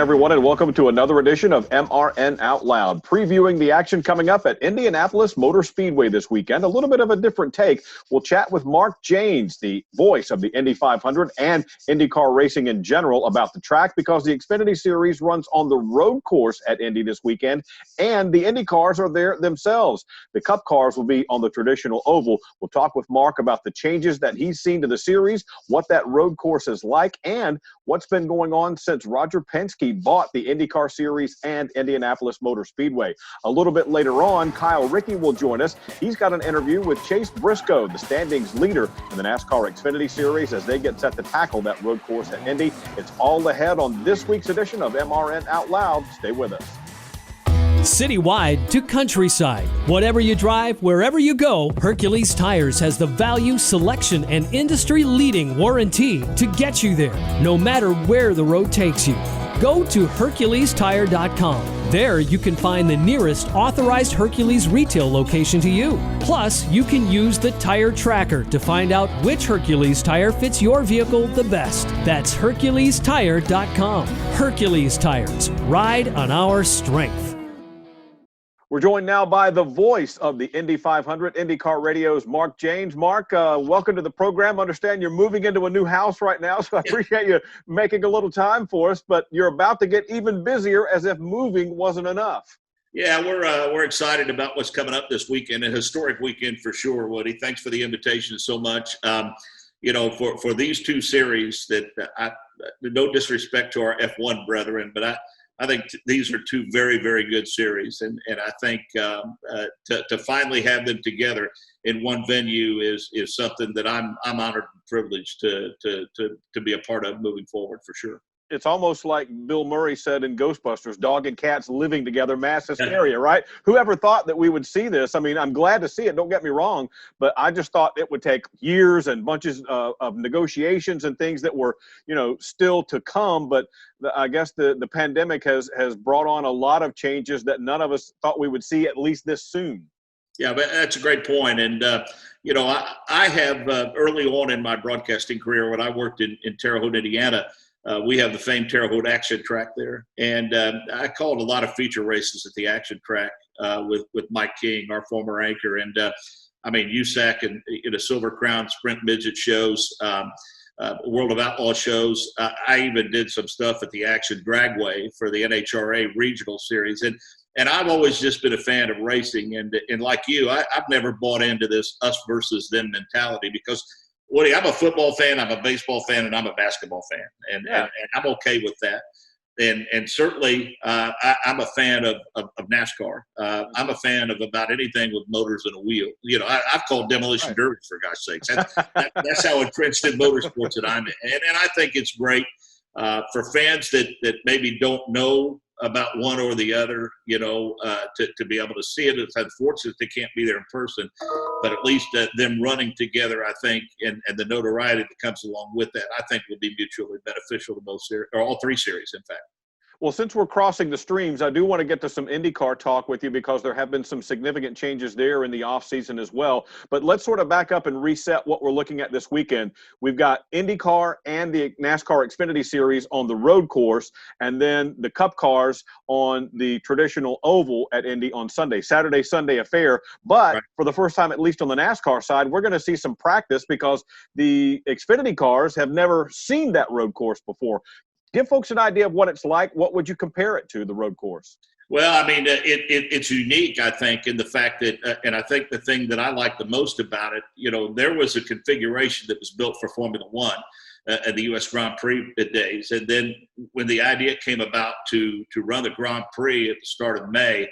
everyone, and welcome to another edition of MRN Out Loud, previewing the action coming up at Indianapolis Motor Speedway this weekend. A little bit of a different take. We'll chat with Mark Jaynes, the voice of the Indy 500 and IndyCar racing in general, about the track, because the Xfinity Series runs on the road course at Indy this weekend, and the Indy cars are there themselves. The Cup cars will be on the traditional oval. We'll talk with Mark about the changes that he's seen to the series, what that road course is like, and what's been going on since Roger Penske bought the IndyCar Series and Indianapolis Motor Speedway. A little bit later on, Kyle Rickey will join us. He's got an interview with Chase Briscoe, the standings leader in the NASCAR Xfinity Series, as they get set to tackle that road course at Indy. It's all ahead on this week's edition of MRN Out Loud. Stay with us. Citywide to countryside. Whatever you drive, wherever you go, Hercules Tires has the value, selection, and industry-leading warranty to get you there, no matter where the road takes you. Go to HerculesTire.com. There you can find the nearest authorized Hercules retail location to you. Plus, you can use the Tire Tracker to find out which Hercules tire fits your vehicle the best. That's HerculesTire.com. Hercules Tires. Ride on our strength. We're joined now by the voice of the Indy 500, IndyCar Radio's Mark Jaynes. Mark, welcome to the program. I understand you're moving into a new house right now, so I appreciate you making a little time for us, but you're about to get even busier, as if moving wasn't enough. Yeah, we're excited about what's coming up this weekend, a historic weekend for sure, Woody. Thanks for the invitation so much. For these two series that no disrespect to our F1 brethren, but I think these are two very, very good series, and I think to finally have them together in one venue is something that I'm honored and privileged to be a part of moving forward for sure. It's almost like Bill Murray said in Ghostbusters, dog and cats living together, mass hysteria, right? Whoever thought that we would see this? I mean, I'm glad to see it, don't get me wrong, but I just thought it would take years and bunches of negotiations and things that were, still to come. But I guess the pandemic has brought on a lot of changes that none of us thought we would see, at least this soon. Yeah, but that's a great point. And, I have early on in my broadcasting career, when I worked in Terre Haute, Indiana, we have the famed Terre Haute action track there. And I called a lot of feature races at the action track with Mike King, our former anchor. And USAC and Silver Crown Sprint Midget shows, World of Outlaw shows. I even did some stuff at the Action Dragway for the NHRA regional series. And I've always just been a fan of racing. And like you, I've never bought into this us versus them mentality, because Woody, I'm a football fan, I'm a baseball fan, and I'm a basketball fan, and I'm okay with that. And certainly, I'm a fan of NASCAR. I'm a fan of about anything with motors and a wheel. I've called demolition derbies, for gosh sakes. That's how entrenched in motorsports that I'm in. And I think it's great for fans that maybe don't know about one or the other, to be able to see it. It's unfortunate they can't be there in person, but at least them running together, I think, and the notoriety that comes along with that, I think will be mutually beneficial to both series, or all three series, in fact. Well, since we're crossing the streams, I do want to get to some IndyCar talk with you, because there have been some significant changes there in the offseason as well. But let's sort of back up and reset what we're looking at this weekend. We've got IndyCar and the NASCAR Xfinity Series on the road course, and then the Cup cars on the traditional oval at Indy on Sunday. Saturday, Sunday affair. But for the first time, at least on the NASCAR side, we're going to see some practice, because the Xfinity cars have never seen that road course before. Give folks an idea of what it's like. What would you compare it to, the road course? Well, it's unique, I think, in the fact that, and I think the thing that I like the most about it, there was a configuration that was built for Formula One at the U.S. Grand Prix days. And then when the idea came about to run the Grand Prix at the start of May,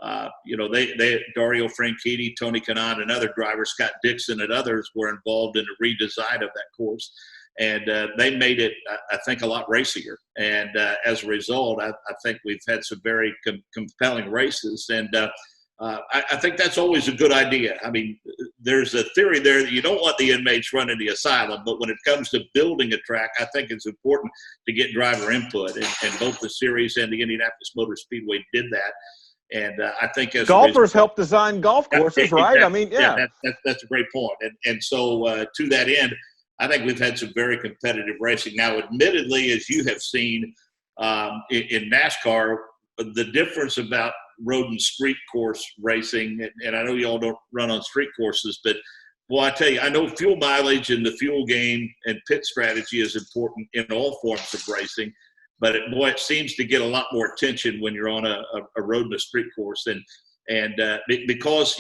they Dario Franchitti, Tony Kanaan, and other drivers, Scott Dixon and others, were involved in the redesign of that course. And they made it, I think, a lot racier. And as a result, I think we've had some very compelling races. And I think that's always a good idea. I mean, there's a theory there that you don't want the inmates running the asylum, but when it comes to building a track, I think it's important to get driver input. And both the series and the Indianapolis Motor Speedway did that. And I think as golfers help design golf courses, right? Exactly. That's a great point. And so to that end, I think we've had some very competitive racing. Now, admittedly, as you have seen, In NASCAR, the difference about road and street course racing, and I know you all don't run on street courses, but well, I tell you, I know fuel mileage and the fuel game and pit strategy is important in all forms of racing, but it seems to get a lot more attention when you're on a road and a street course, because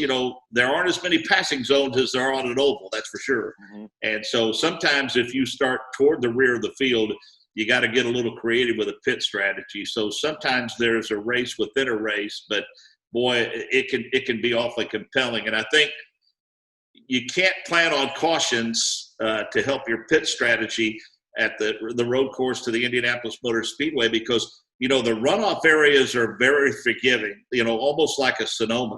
there aren't as many passing zones as there are on an oval, that's for sure. Mm-hmm. And so sometimes if you start toward the rear of the field, you got to get a little creative with a pit strategy. So sometimes there's a race within a race, but boy, it can be awfully compelling. And I think you can't plan on cautions to help your pit strategy at the road course to the Indianapolis Motor Speedway, because the runoff areas are very forgiving, almost like a Sonoma.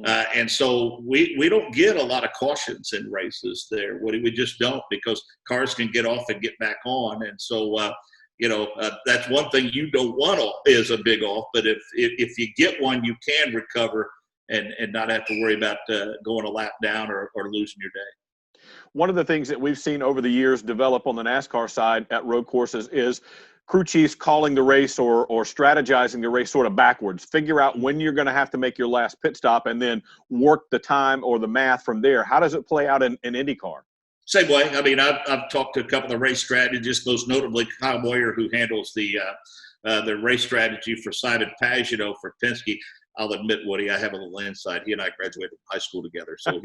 And so we don't get a lot of cautions in races there. We just don't, because cars can get off and get back on. And so, that's one thing you don't want is a big off. But if you get one, you can recover and not have to worry about going a lap down or losing your day. One of the things that we've seen over the years develop on the NASCAR side at road courses is crew chiefs calling the race or strategizing the race sort of backwards. Figure out when you're going to have to make your last pit stop and then work the time or the math from there. How does it play out in IndyCar? Same way. I mean, I've talked to a couple of race strategists, most notably Kyle Moyer, who handles the race strategy for Simon Pagenaud for Penske. I'll admit, Woody, I have a little insight. He and I graduated from high school together, so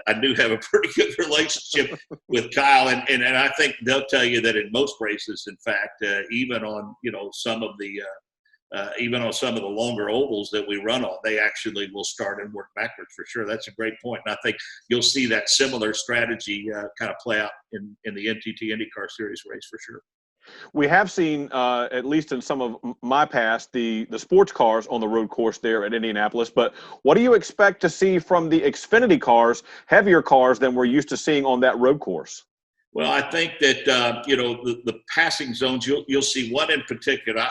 I do have a pretty good relationship with Kyle, and I think they'll tell you that in most races, in fact, even on some of the longer ovals that we run on, they actually will start and work backwards for sure. That's a great point, and I think you'll see that similar strategy kind of play out in the NTT IndyCar Series race for sure. We have seen, at least in some of my past, the sports cars on the road course there at Indianapolis. But what do you expect to see from the Xfinity cars, heavier cars than we're used to seeing on that road course? Well, I think that, the passing zones, you'll see one in particular.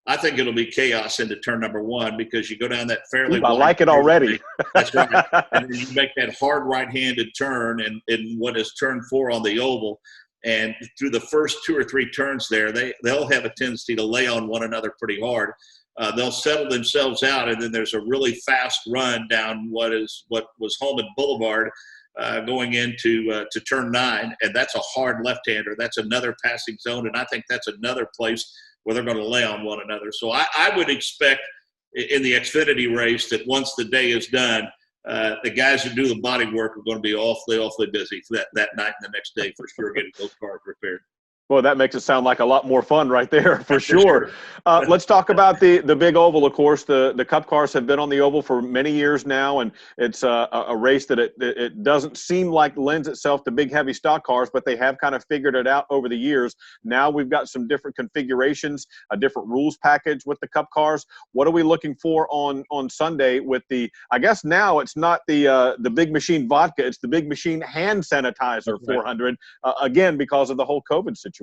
I think it'll be chaos into turn number one, because you go down that fairly I like it already. That's right. And then you make that hard right-handed turn in what is turn 4 on the oval. And through the first 2 or 3 turns there, they'll have a tendency to lay on one another pretty hard. They'll settle themselves out, and then there's a really fast run down what was Holman Boulevard going into to turn 9, and that's a hard left-hander. That's another passing zone, and I think that's another place where they're going to lay on one another. So I would expect in the Xfinity race that once the day is done, the guys who do the body work are going to be awfully busy for that night and the next day for sure, getting those cars repaired. Well, that makes it sound like a lot more fun right there, for sure. Let's talk about the big oval, of course. The Cup cars have been on the oval for many years now, and it's a race that it doesn't seem like lends itself to big, heavy stock cars, but they have kind of figured it out over the years. Now we've got some different configurations, a different rules package with the Cup cars. What are we looking for on Sunday with I guess now it's not the Big Machine vodka, it's the Big Machine hand sanitizer 400, again, because of the whole COVID situation.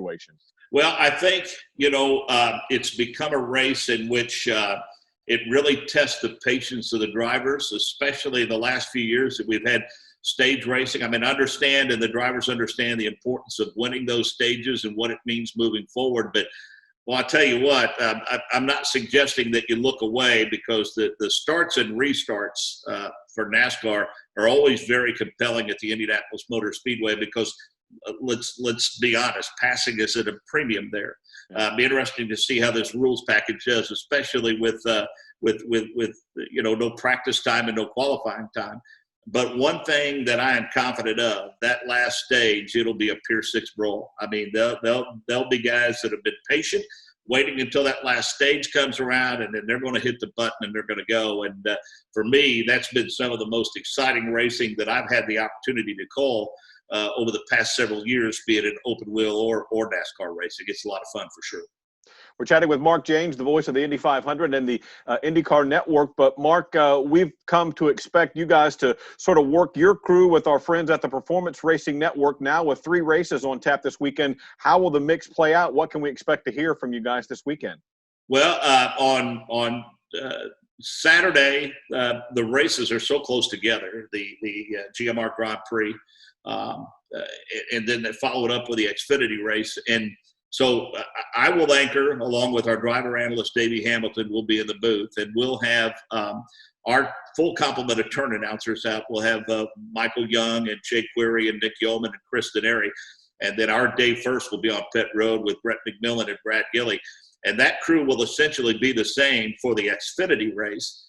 Well, I think, it's become a race in which it really tests the patience of the drivers, especially the last few years that we've had stage racing. I mean, the drivers understand the importance of winning those stages and what it means moving forward. But, well, I'll tell you what, I'm not suggesting that you look away, because the starts and restarts for NASCAR are always very compelling at the Indianapolis Motor Speedway, because let's be honest, passing is at a premium there. Be interesting to see how this rules package does, especially with no practice time and no qualifying time. But one thing that I am confident of, that last stage, it'll be a Pier 6 brawl. I mean, there'll be guys that have been patient, waiting until that last stage comes around, and then they're going to hit the button and they're going to go. And for me, that's been some of the most exciting racing that I've had the opportunity to call over the past several years, be it an open wheel or NASCAR racing. It's a lot of fun for sure. We're chatting with Mark Jaynes, the voice of the Indy 500 and the IndyCar Network. But, Mark, we've come to expect you guys to sort of work your crew with our friends at the Performance Racing Network now with 3 races on tap this weekend. How will the mix play out? What can we expect to hear from you guys this weekend? Well, on Saturday, the races are so close together, the GMR Grand Prix, and then they followed up with the Xfinity race. And So I will anchor along with our driver analyst, Davey Hamilton, will be in the booth, and we'll have our full complement of turn announcers out. We'll have Michael Young and Jake Query and Nick Yeoman and Chris Denary. And then our day first will be on pit road with Brett McMillan and Brad Gilley. And that crew will essentially be the same for the Xfinity race.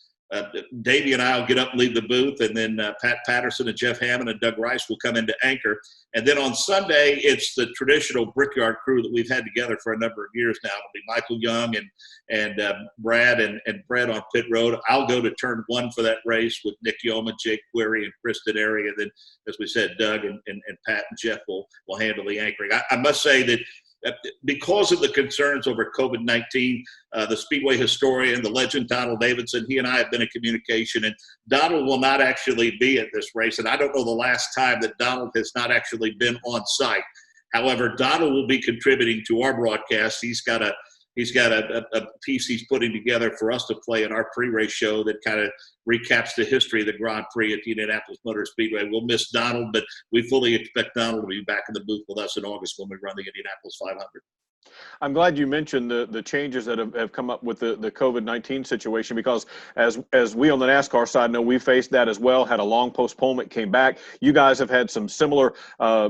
Davey and I will get up and leave the booth, and then Pat Patterson and Jeff Hammond and Doug Rice will come in to anchor. And then on Sunday, it's the traditional Brickyard crew that we've had together for a number of years now. It'll be Michael Young and Brad and Brett on pit road. I'll go to turn one for that race with Nick Yeoman, Jake Query, and Chris Denary. And then, as we said, Doug and Pat and Jeff will handle the anchoring. I must say that because of the concerns over COVID-19, the Speedway historian, the legend Donald Davidson, he and I have been in communication, and Donald will not actually be at this race. And I don't know the last time that Donald has not actually been on site. However, Donald will be contributing to our broadcast. He's got a piece he's putting together for us to play in our pre-race show that kind of recaps the history of the Grand Prix at the Indianapolis Motor Speedway. We'll miss Donald, but we fully expect Donald to be back in the booth with us in August when we run the Indianapolis 500. I'm glad you mentioned the changes that have come up with the COVID-19 situation, because as we on the NASCAR side know, we faced that as well, had a long postponement, came back. You guys have had some similar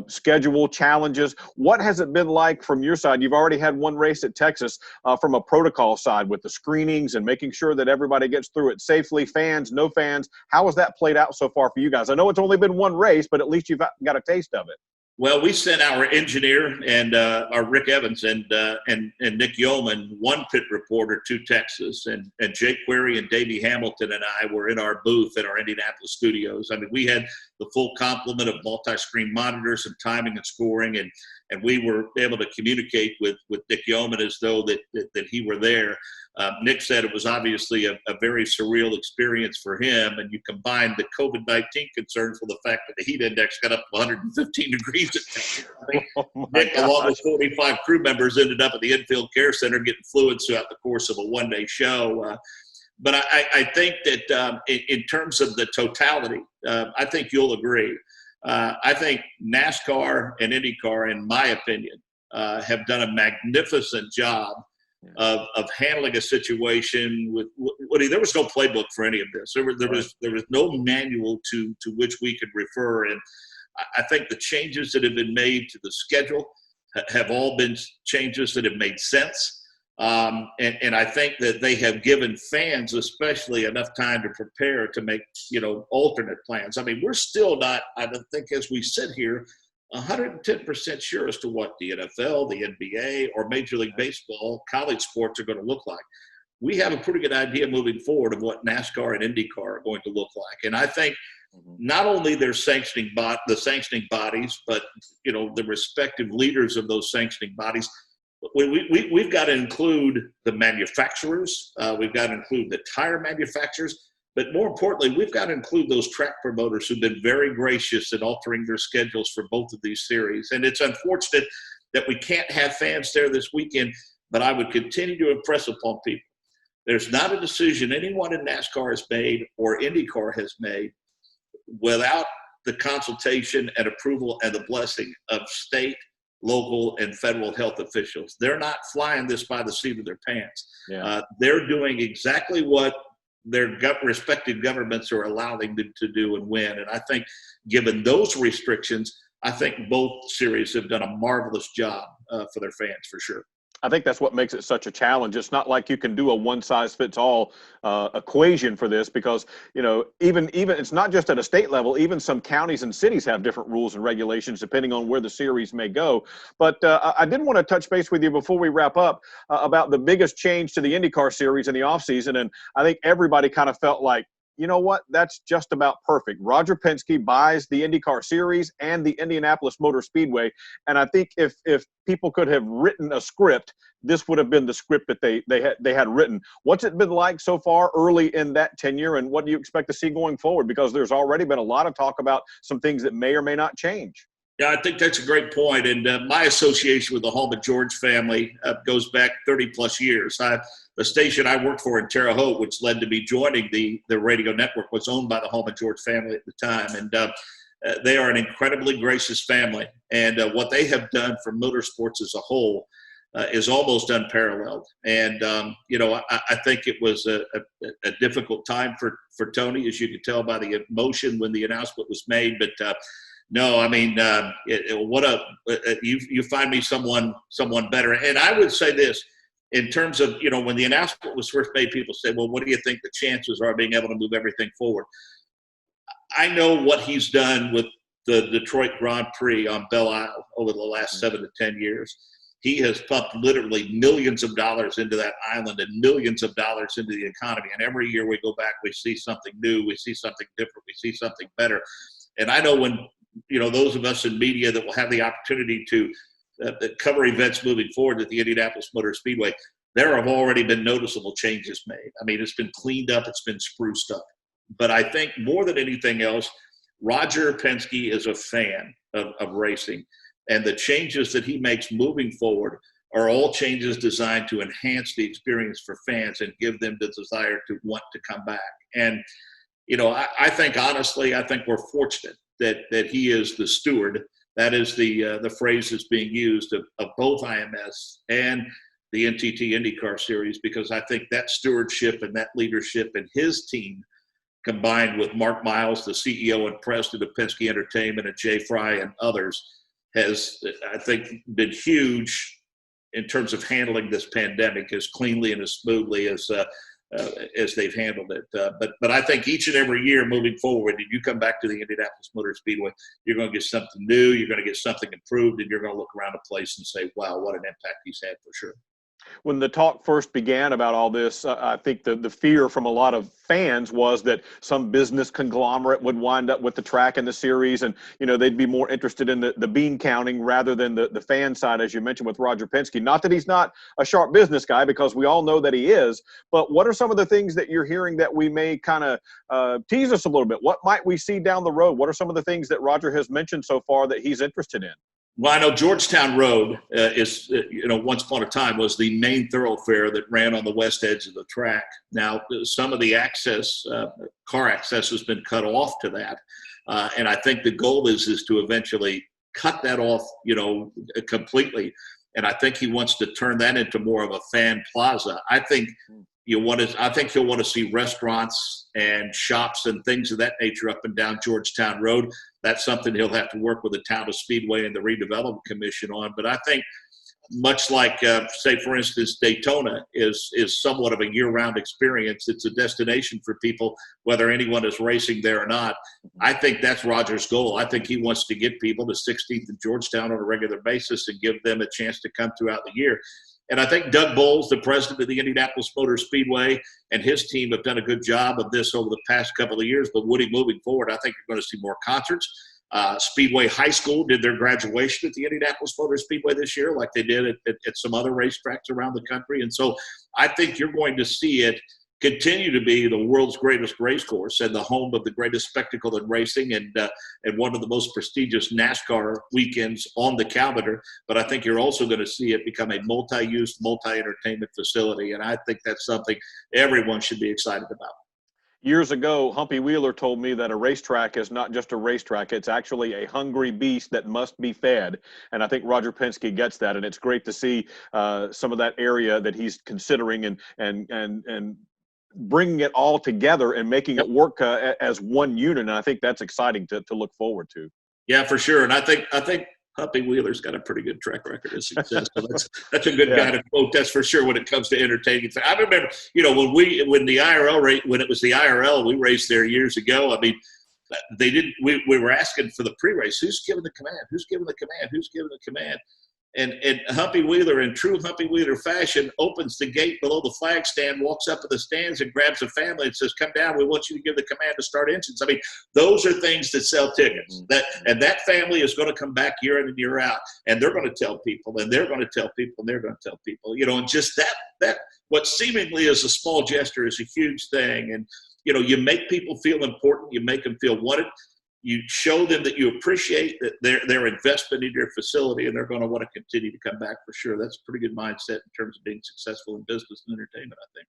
schedule challenges. What has it been like from your side? You've already had one race at Texas from a protocol side with the screenings and making sure that everybody gets through it safely, fans, no fans. How has that played out so far for you guys? I know it's only been one race, but at least you've got a taste of it. Well, we sent our engineer and our Rick Evans and Nick Yeoman, one pit reporter, to Texas, and Jake Query and Davey Hamilton and I were in our booth at our Indianapolis studios. I mean, we had the full complement of multi-screen monitors and timing and scoring, and we were able to communicate with Nick Yeoman as though that he were there. Nick said it was obviously a very surreal experience for him, and you combine the COVID-19 concerns with the fact that the heat index got up to 115 degrees at Texas. Nick, along with 45 crew members, ended up at the infield care center getting fluids throughout the course of a one-day show. But I think that in terms of the totality, I think you'll agree. I think NASCAR and IndyCar, in my opinion, have done a magnificent job of handling a situation with there was no playbook for any of this. There was no manual to which we could refer, and I think the changes that have been made to the schedule have all been changes that have made sense. And I think that they have given fans especially enough time to prepare to make, alternate plans. I mean, we're still not, I don't think, as we sit here, 110% sure as to what the NFL, the NBA, or Major League Baseball, college sports are going to look like. We have a pretty good idea moving forward of what NASCAR and IndyCar are going to look like. And I think not only their sanctioning the sanctioning bodies, but, the respective leaders of those sanctioning bodies, we've got to include the manufacturers. We've got to include the tire manufacturers. But more importantly, we've got to include those track promoters who've been very gracious in altering their schedules for both of these series. And it's unfortunate that we can't have fans there this weekend, but I would continue to impress upon people. There's not a decision anyone in NASCAR has made or IndyCar has made without the consultation and approval and the blessing of state, local, and federal health officials. They're not flying this by the seat of their pants. Yeah. They're doing exactly what their respective governments are allowing them to do and when. And I think given those restrictions, I think both series have done a marvelous job for their fans, for sure. I think that's what makes it such a challenge. It's not like you can do a one-size-fits-all equation for this, because even it's not just at a state level. Even some counties and cities have different rules and regulations depending on where the series may go. But I did want to touch base with you before we wrap up about the biggest change to the IndyCar series in the offseason, and I think everybody kind of felt like, you know what, that's just about perfect. Roger Penske buys the IndyCar series and the Indianapolis Motor Speedway. And I think if people could have written a script, this would have been the script that they had written. What's it been like so far early in that tenure, and what do you expect to see going forward? Because there's already been a lot of talk about some things that may or may not change. Yeah, I think that's a great point. And my association with the Holman George family goes back 30 plus years. The station I worked for in Terre Haute, which led to me joining the radio network, was owned by the Holman George family at the time. And they are an incredibly gracious family. And what they have done for motorsports as a whole, is almost unparalleled. And, I think it was a difficult time for Tony, as you could tell by the emotion when the announcement was made. But no, I mean, you find me someone better. And I would say this, in terms of, when the announcement was first made, people said, well, what do you think the chances are of being able to move everything forward? I know what he's done with the Detroit Grand Prix on Belle Isle over the last 7 to 10 years. He has pumped literally millions of dollars into that island and millions of dollars into the economy. And every year we go back, we see something new, we see something different, we see something better. And I know when, those of us in media that will have the opportunity to cover events moving forward at the Indianapolis Motor Speedway, there have already been noticeable changes made. I mean, it's been cleaned up, it's been spruced up. But I think more than anything else, Roger Penske is a fan of racing. And the changes that he makes moving forward are all changes designed to enhance the experience for fans and give them the desire to want to come back. And, I think, honestly, we're fortunate that he is the steward. That is the phrase that's being used of both IMS and the NTT IndyCar Series, because I think that stewardship and that leadership and his team, combined with Mark Miles, the CEO and president of Penske Entertainment, and Jay Fry and others, has, I think, been huge in terms of handling this pandemic as cleanly and as smoothly as they've handled it. But I think each and every year moving forward, and you come back to the Indianapolis Motor Speedway, you're going to get something new, you're going to get something improved, and you're going to look around the place and say, wow, what an impact he's had for sure. When the talk first began about all this, I think the fear from a lot of fans was that some business conglomerate would wind up with the track and the series, and they'd be more interested in the bean counting rather than the fan side, as you mentioned with Roger Penske. Not that he's not a sharp business guy, because we all know that he is, but what are some of the things that you're hearing that we may kind of tease us a little bit? What might we see down the road? What are some of the things that Roger has mentioned so far that he's interested in? Well, I know Georgetown Road is, once upon a time was the main thoroughfare that ran on the west edge of the track. Now, some of the access, car access, has been cut off to that. And I think the goal is to eventually cut that off, completely. And I think he wants to turn that into more of a fan plaza. I think he'll want to see restaurants and shops and things of that nature up and down Georgetown Road. That's something he'll have to work with the town of Speedway and the Redevelopment Commission on. But I think, much like, say, for instance, Daytona is somewhat of a year-round experience. It's a destination for people, whether anyone is racing there or not. I think that's Roger's goal. I think he wants to get people to 16th and Georgetown on a regular basis and give them a chance to come throughout the year. And I think Doug Bowles, the president of the Indianapolis Motor Speedway, and his team have done a good job of this over the past couple of years. But Woody, moving forward, I think you're going to see more concerts. Speedway High School did their graduation at the Indianapolis Motor Speedway this year, like they did at some other racetracks around the country. And so I think you're going to see it continue to be the world's greatest race course and the home of the greatest spectacle in racing, and one of the most prestigious NASCAR weekends on the calendar. But I think you're also going to see it become a multi-use, multi-entertainment facility, and I think that's something everyone should be excited about. Years ago, Humpy Wheeler told me that a racetrack is not just a racetrack. It's actually a hungry beast that must be fed. And I think Roger Penske gets that. And it's great to see some of that area that he's considering and bringing it all together and making it work as one unit. And I think that's exciting to look forward to. Yeah, for sure. And I think Humpy Wheeler's got a pretty good track record of success. So that's a good guy to quote. That's for sure when it comes to entertaining. I remember, when the IRL when it was the IRL, we raced there years ago. I mean, they didn't. We were asking for the pre-race. Who's giving the command? Who's giving the command? Who's giving the command? And Humpy Wheeler, in true Humpy Wheeler fashion, opens the gate below the flag stand, walks up to the stands and grabs a family and says, "Come down, we want you to give the command to start engines." I mean, those are things that sell tickets. That family is going to come back year in and year out, and they're going to tell people, and they're going to tell people, and they're going to tell people. And just that what seemingly is a small gesture is a huge thing. And, you make people feel important. You make them feel wanted. You show them that you appreciate that their investment in your facility, and they're going to want to continue to come back for sure. That's a pretty good mindset in terms of being successful in business and entertainment, I think.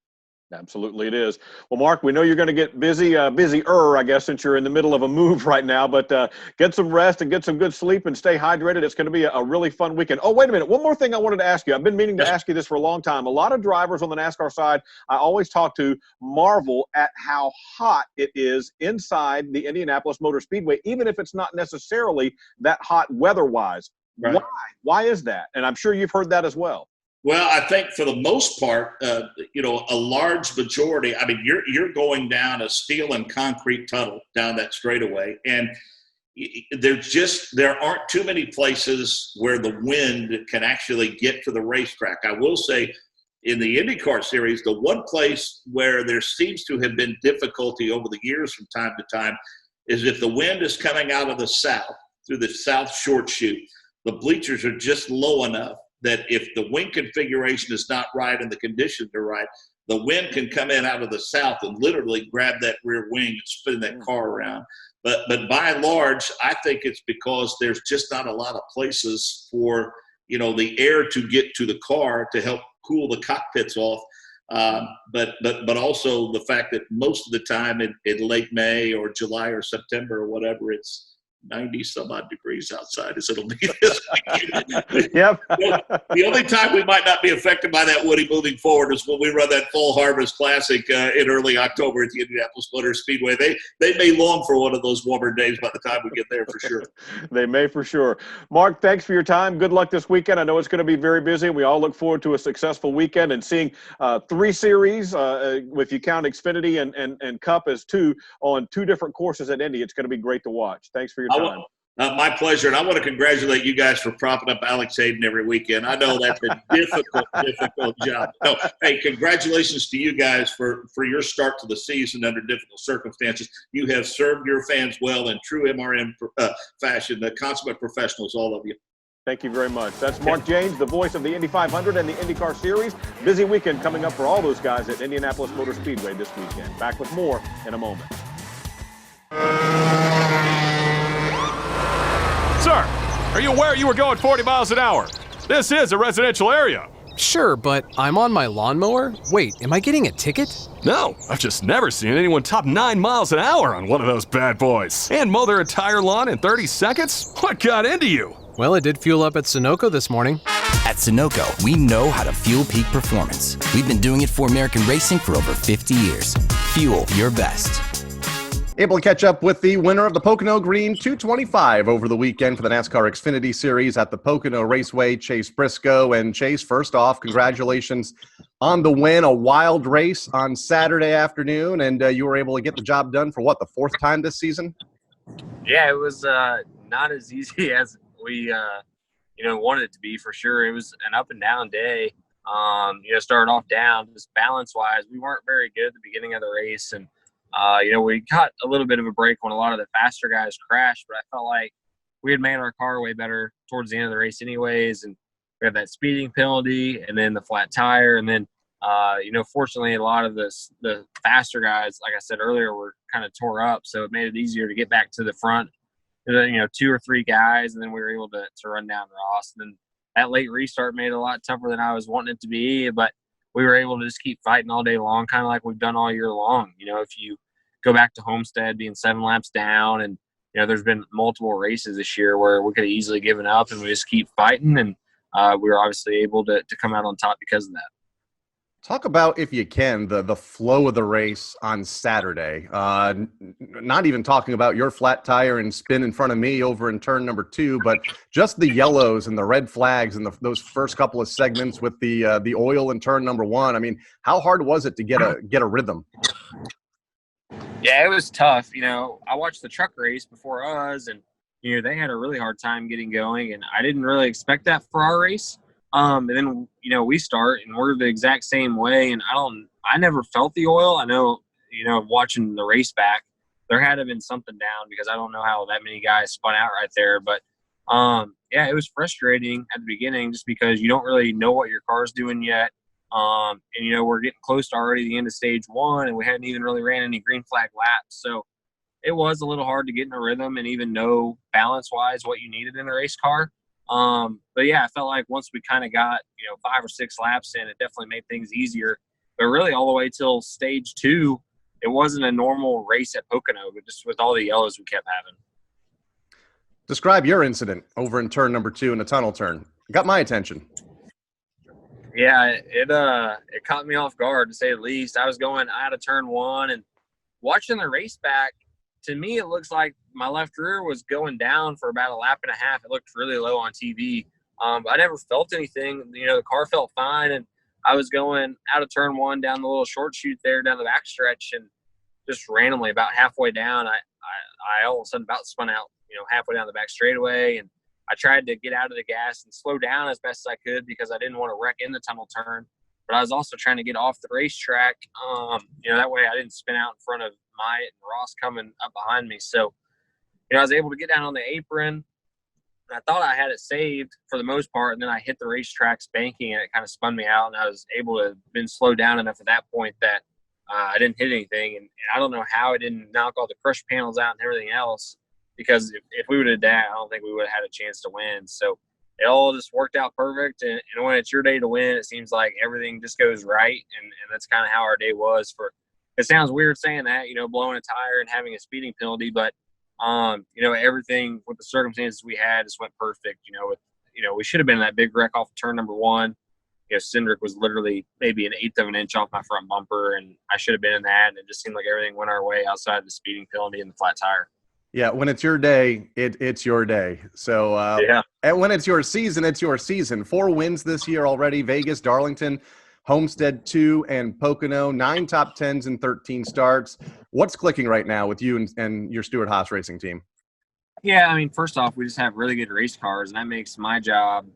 Absolutely, it is. Well, Mark, we know you're going to get busier, I guess, since you're in the middle of a move right now. But get some rest and get some good sleep and stay hydrated. It's going to be a really fun weekend. Oh, wait a minute. One more thing I wanted to ask you. I've been meaning to ask you this for a long time. A lot of drivers on the NASCAR side, I always talk to, marvel at how hot it is inside the Indianapolis Motor Speedway, even if it's not necessarily that hot weather-wise. Right. Why? Why is that? And I'm sure you've heard that as well. Well, I think for the most part, a large majority. I mean, you're going down a steel and concrete tunnel down that straightaway, and there aren't too many places where the wind can actually get to the racetrack. I will say, in the IndyCar series, the one place where there seems to have been difficulty over the years from time to time is if the wind is coming out of the south through the south short chute. The bleachers are just low enough that if the wing configuration is not right and the conditions are right, the wind can come in out of the south and literally grab that rear wing and spin that car around. But by and large, I think it's because there's just not a lot of places for, the air to get to the car to help cool the cockpits off. But also the fact that most of the time in late May or July or September or whatever, it's 90 some odd degrees outside as it'll be this weekend. Yep. The only time we might not be affected by that, Woody, moving forward is when we run that Fall Harvest Classic in early October at the Indianapolis Motor Speedway. They may long for one of those warmer days by the time we get there for sure. They may for sure. Mark, thanks for your time. Good luck this weekend. I know it's going to be very busy. We all look forward to a successful weekend and seeing 3 series, if you count Xfinity and Cup as 2, on 2 different courses at Indy. It's going to be great to watch. Thanks for your time. My pleasure. And I want to congratulate you guys for propping up Alex Hayden every weekend. I know that's a difficult job. No, hey, congratulations to you guys for your start to the season under difficult circumstances. You have served your fans well in true MRN fashion. The consummate professionals, all of you. Thank you very much. That's Mark Jaynes, the voice of the Indy 500 and the IndyCar Series. Busy weekend coming up for all those guys at Indianapolis Motor Speedway this weekend. Back with more in a moment. Sir, are you aware you were going 40 miles an hour? This is a residential area. Sure, but I'm on my lawnmower? Wait, am I getting a ticket? No, I've just never seen anyone top 9 miles an hour on one of those bad boys. And mow their entire lawn in 30 seconds? What got into you? Well, it did fuel up at Sunoco this morning. At Sunoco, we know how to fuel peak performance. We've been doing it for American racing for over 50 years. Fuel your best. Able to catch up with the winner of the Pocono Green 225 over the weekend for the NASCAR Xfinity Series at the Pocono Raceway, Chase Briscoe. And Chase, first off, congratulations on the win. A wild race on Saturday afternoon, and you were able to get the job done for, what, the 4th time this season? Yeah, it was not as easy as we wanted it to be, for sure. It was an up and down day. Started off down, just balance-wise. We weren't very good at the beginning of the race, and we got a little bit of a break when a lot of the faster guys crashed, but I felt like we had made our car way better towards the end of the race anyways. And we had that speeding penalty and then the flat tire. And then, fortunately, a lot of the faster guys, like I said earlier, were kind of tore up. So it made it easier to get back to the front, 2 or 3 guys. And then we were able to run down Ross. And then that late restart made it a lot tougher than I was wanting it to be. But we were able to just keep fighting all day long, kind of like we've done all year long. If you go back to Homestead being 7 laps down, and there's been multiple races this year where we could have easily given up, and we just keep fighting, and we were obviously able to come out on top because of that. Talk about, if you can, the flow of the race on Saturday. Not even talking about your flat tire and spin in front of me over in turn number 2, but just the yellows and the red flags and those first couple of segments with the oil in turn number 1. I mean, how hard was it to get a rhythm? Yeah, it was tough. I watched the truck race before us, and they had a really hard time getting going, and I didn't really expect that for our race. And then, we start and we're the exact same way. And I never felt the oil. I know, watching the race back, there had to have been something down because I don't know how that many guys spun out right there. But, it was frustrating at the beginning just because you don't really know what your car's doing yet. And, we're getting close to already the end of stage 1, and we hadn't even really ran any green flag laps. So it was a little hard to get in a rhythm and even know balance-wise what you needed in a race car. But yeah, I felt like once we kind of got, 5 or 6 laps in, it definitely made things easier. But really all the way till stage 2, it wasn't a normal race at Pocono, but just with all the yellows we kept having. Describe your incident over in turn number 2 in the tunnel turn. It got my attention. Yeah, it caught me off guard, to say the least. I was going out of turn 1 and watching the race back. To me, it looks like my left rear was going down for about a lap and a half. It looked really low on TV. But I never felt anything. The car felt fine, and I was going out of turn 1 down the little short chute there down the back stretch, and just randomly about halfway down, I all of a sudden about spun out, halfway down the back straightaway, and I tried to get out of the gas and slow down as best as I could because I didn't want to wreck in the tunnel turn. But I was also trying to get off the racetrack, that way I didn't spin out in front of Myatt and Ross coming up behind me. So, I was able to get down on the apron. And I thought I had it saved for the most part, and then I hit the racetrack's banking, and it kind of spun me out, and I was able to have been slowed down enough at that point that I didn't hit anything. And I don't know how it didn't knock all the crush panels out and everything else, because if we would have done that, I don't think we would have had a chance to win. So it all just worked out perfect. And when it's your day to win, it seems like everything just goes right. And that's kind of how our day was. It sounds weird saying that, blowing a tire and having a speeding penalty, but everything with the circumstances we had just went perfect. We should have been in that big wreck off of turn number 1. Cindric was literally maybe an eighth of an inch off my front bumper, and I should have been in that. And it just seemed like everything went our way outside the speeding penalty and the flat tire. Yeah, when it's your day, it's your day. So yeah. And when it's your season, it's your season. 4 wins this year already: Vegas, Darlington, Homestead 2, and Pocono. 9 top 10s and 13 starts. What's clicking right now with you and your Stewart-Haas racing team? Yeah, first off, we just have really good race cars, and that makes my job,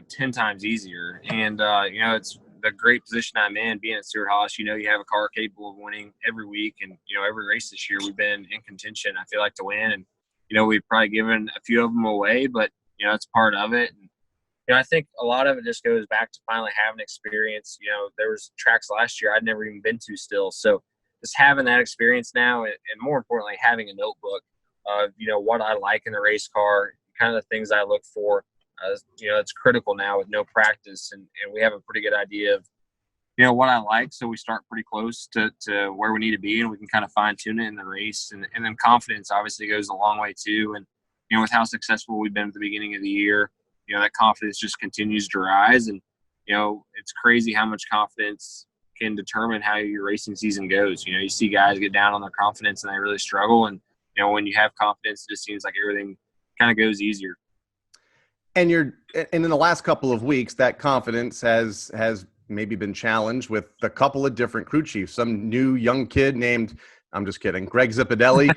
10 times easier. And, it's the great position I'm in, being at Stewart-Haas. You have a car capable of winning every week, and, every race this year we've been in contention, I feel like, to win. And, we've probably given a few of them away, but, it's part of it. And, I think a lot of it just goes back to finally having experience. There was tracks last year I'd never even been to still. So just having that experience now, and more importantly, having a notebook of, what I like in the race car, kind of the things I look for. It's critical now with no practice, and we have a pretty good idea of, what I like. So we start pretty close to where we need to be, and we can kind of fine tune it in the race. And then confidence obviously goes a long way too. And, with how successful we've been at the beginning of the year, that confidence just continues to rise. And, it's crazy how much confidence can determine how your racing season goes. You see guys get down on their confidence and they really struggle. And, when you have confidence, it just seems like everything kind of goes easier. And in the last couple of weeks, that confidence has maybe been challenged with a couple of different crew chiefs. Some new young kid named, I'm just kidding, Greg Zippadelli,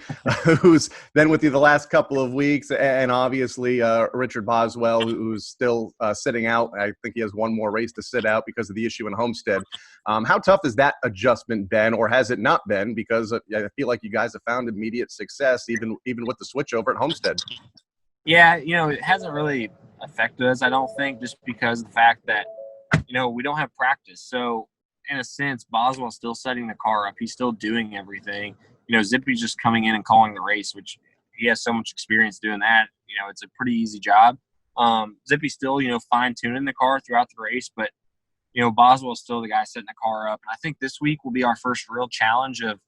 who's been with you the last couple of weeks, and obviously Richard Boswell, who's still sitting out. I think he has one more race to sit out because of the issue in Homestead. How tough has that adjustment been, or has it not been? Because I feel like you guys have found immediate success, even with the switch over at Homestead. Yeah, it hasn't really affected us, I don't think, just because of the fact that, we don't have practice. So, in a sense, Boswell's still setting the car up. He's still doing everything. Zippy's just coming in and calling the race, which he has so much experience doing that. It's a pretty easy job. Zippy's still, fine-tuning the car throughout the race, but, Boswell's still the guy setting the car up. And I think this week will be our first real challenge of,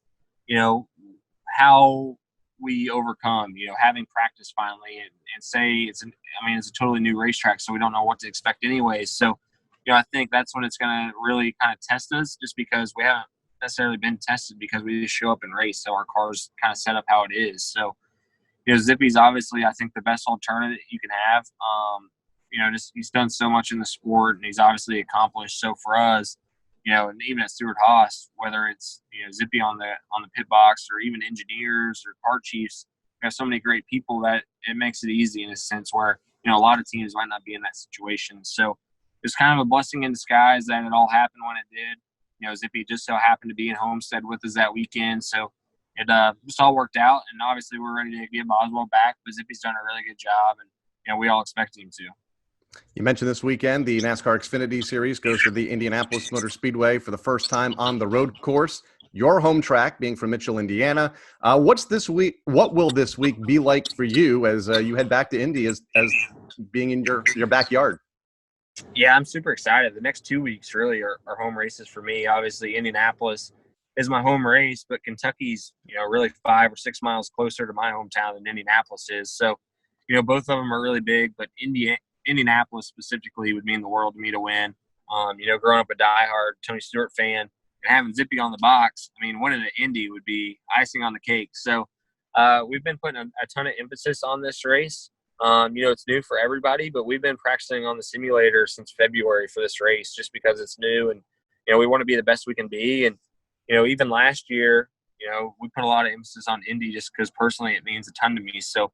how we overcome, having practice finally and say it's a totally new racetrack, so we don't know what to expect anyways. So, I think that's when it's going to really kind of test us, just because we haven't necessarily been tested because we just show up and race. So our car's kind of set up how it is. So, Zippy's obviously, I think, the best alternative you can have. He's done so much in the sport, and he's obviously accomplished. So for us, and even at Stewart-Haas, whether it's, Zippy on the pit box or even engineers or car chiefs, we have so many great people that it makes it easy in a sense where, a lot of teams might not be in that situation. So it's kind of a blessing in disguise that it all happened when it did. Zippy just so happened to be in Homestead with us that weekend. So it just all worked out, and obviously we're ready to get Boswell back, but Zippy's done a really good job, and, we all expect him to. You mentioned this weekend the NASCAR Xfinity Series goes to the Indianapolis Motor Speedway for the first time on the road course. Your home track being from Mitchell, Indiana. What will this week be like for you as you head back to Indy as being in your backyard? Yeah, I'm super excited. The next 2 weeks really are home races for me. Obviously, Indianapolis is my home race, but Kentucky's, really 5 or 6 miles closer to my hometown than Indianapolis is. So, both of them are really big, but Indianapolis specifically would mean the world to me to win. Growing up a diehard Tony Stewart fan and having Zippy on the box, winning at Indy would be icing on the cake. So we've been putting a ton of emphasis on this race. It's new for everybody, but we've been practicing on the simulator since February for this race just because it's new and, we want to be the best we can be. And, even last year, we put a lot of emphasis on Indy just because personally it means a ton to me. So,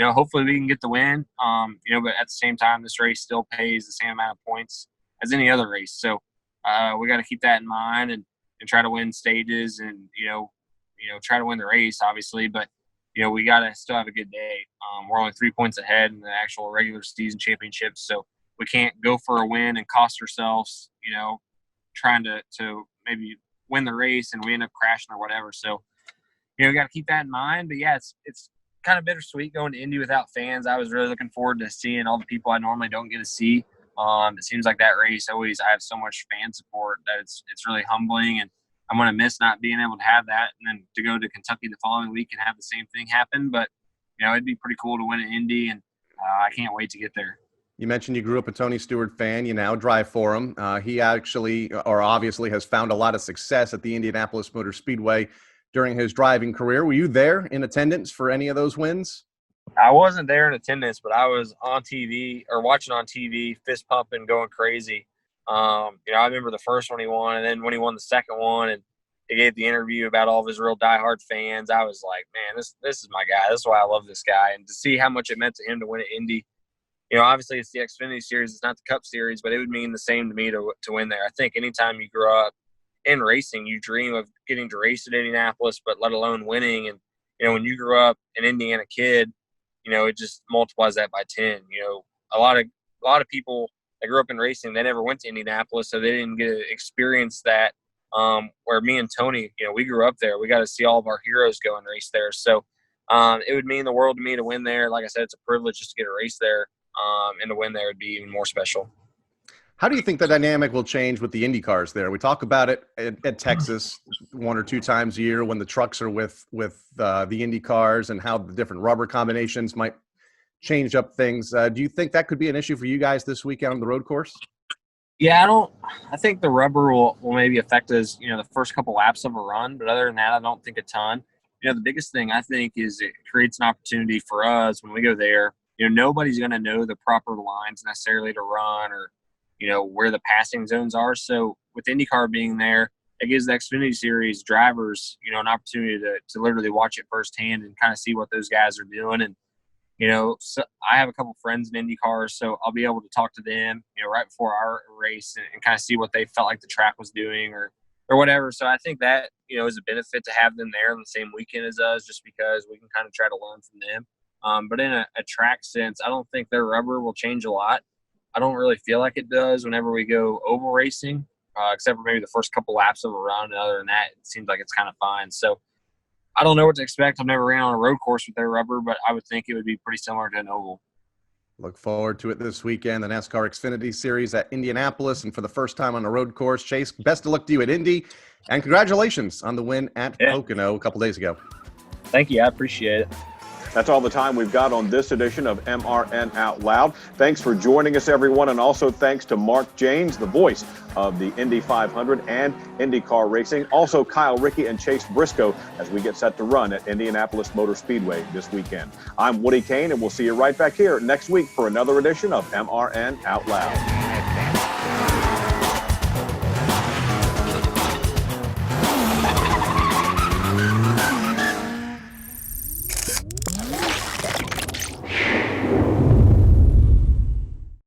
hopefully we can get the win. But at the same time, this race still pays the same amount of points as any other race. So we got to keep that in mind and try to win stages and, try to win the race, obviously. But, we got to still have a good day. We're only 3 points ahead in the actual regular season championships. So we can't go for a win and cost ourselves, trying to maybe win the race and we end up crashing or whatever. So, we got to keep that in mind. But, yeah, it's kind of bittersweet going to Indy without fans. I was really looking forward to seeing all the people I normally don't get to see. It seems like that race I have so much fan support that it's really humbling, and I'm going to miss not being able to have that and then to go to Kentucky the following week and have the same thing happen. But, it'd be pretty cool to win at Indy, and I can't wait to get there. You mentioned you grew up a Tony Stewart fan. You now drive for him. He obviously has found a lot of success at the Indianapolis Motor Speedway during his driving career. Were you there in attendance for any of those wins? I wasn't there in attendance, but I was on TV or watching on TV, fist pumping, going crazy. I remember the first one he won, and then when he won the second one and he gave the interview about all of his real diehard fans, I was like, man, this is my guy. This is why I love this guy. And to see how much it meant to him to win at Indy, obviously it's the Xfinity Series. It's not the Cup Series, but it would mean the same to me to win there. I think anytime you grow up in racing, you dream of getting to race at Indianapolis, but let alone winning. And, when you grew up an Indiana kid, it just multiplies that by 10. A lot of people that grew up in racing, they never went to Indianapolis, so they didn't get to experience that. Where me and Tony, we grew up there. We got to see all of our heroes go and race there. So it would mean the world to me to win there. Like I said, it's a privilege just to get a race there, and to win there would be even more special. How do you think the dynamic will change with the Indy cars there? We talk about it at Texas 1 or 2 times a year when the trucks are with the Indy cars, and how the different rubber combinations might change up things. Do you think that could be an issue for you guys this weekend on the road course? Yeah, I think the rubber will maybe affect us, the first couple laps of a run. But other than that, I don't think a ton. The biggest thing I think is it creates an opportunity for us when we go there. Nobody's going to know the proper lines necessarily to run or, where the passing zones are. So with IndyCar being there, it gives the Xfinity Series drivers, an opportunity to literally watch it firsthand and kind of see what those guys are doing. And, so I have a couple friends in IndyCar, so I'll be able to talk to them, right before our race and kind of see what they felt like the track was doing or whatever. So I think that, is a benefit to have them there on the same weekend as us, just because we can kind of try to learn from them. But in a track sense, I don't think their rubber will change a lot. I don't really feel like it does whenever we go oval racing, except for maybe the first couple laps of a run. And other than that, it seems like it's kind of fine. So I don't know what to expect. I've never ran on a road course with their rubber, but I would think it would be pretty similar to an oval. Look forward to it this weekend, the NASCAR Xfinity Series at Indianapolis, and for the first time on a road course. Chase, best of luck to you at Indy, and congratulations on the win at Pocono a couple days ago. Thank you. I appreciate it. That's all the time we've got on this edition of MRN Out Loud. Thanks for joining us, everyone, and also thanks to Mark Jaynes, the voice of the Indy 500 and IndyCar racing. Also, Kyle Rickey and Chase Briscoe as we get set to run at Indianapolis Motor Speedway this weekend. I'm Woody Kane, and we'll see you right back here next week for another edition of MRN Out Loud.